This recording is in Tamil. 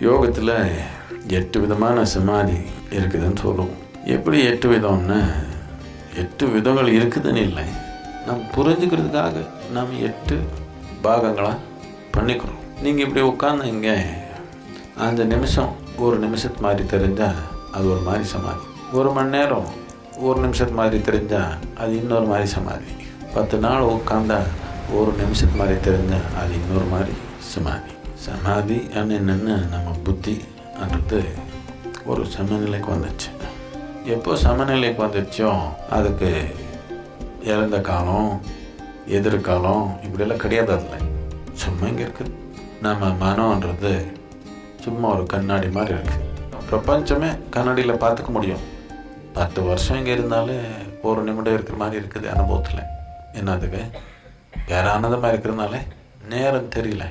யோகத்தில் 8 விதமான சமாதி இருக்குதுன்னு சொல்லுவோம். எப்படி 8 விதம்னு 8 விதங்கள் இருக்குதுன்னு இல்லை, நம்ம புரிஞ்சுக்கிறதுக்காக நாம் 8 பாகங்களாக பண்ணிக்கிறோம். நீங்கள் இப்படி உட்காந்து இங்கே 5 நிமிஷம் ஒரு நிமிஷத்து மாதிரி தெரிஞ்சால் அது ஒரு மாதிரி சமாதி. 1 மணி நேரம் ஒரு நிமிஷத்து மாதிரி தெரிஞ்சால் அது இன்னொரு மாதிரி சமாதி. 10 நாள் உட்காந்தா ஒரு நிமிஷத்து மாதிரி தெரிஞ்சால் அது இன்னொரு மாதிரி சமாதி. சமாதி என்னென்னு நம்ம புத்தின்றது ஒரு சமநிலைக்கு வந்துச்சு. எப்போ சமநிலைக்கு வந்துச்சோ அதுக்கு இறந்த காலம் எதிர்காலம் இப்படியெல்லாம் கிடையாது. அதில் சும்மா இங்கே இருக்குது. நம்ம மனம்ன்றது சும்மா ஒரு கண்ணாடி மாதிரி இருக்குது. பிரபஞ்சமே கண்ணாடியில் பார்த்துக்க முடியும். 10 வருஷம் இங்கே இருந்தாலும் ஒரு நிமிடம் இருக்கிற மாதிரி இருக்குது அனுபவத்தில். என்னதுக்கு வேற ஆனந்தமாக இருக்கிறதுனால நேரம் தெரியல.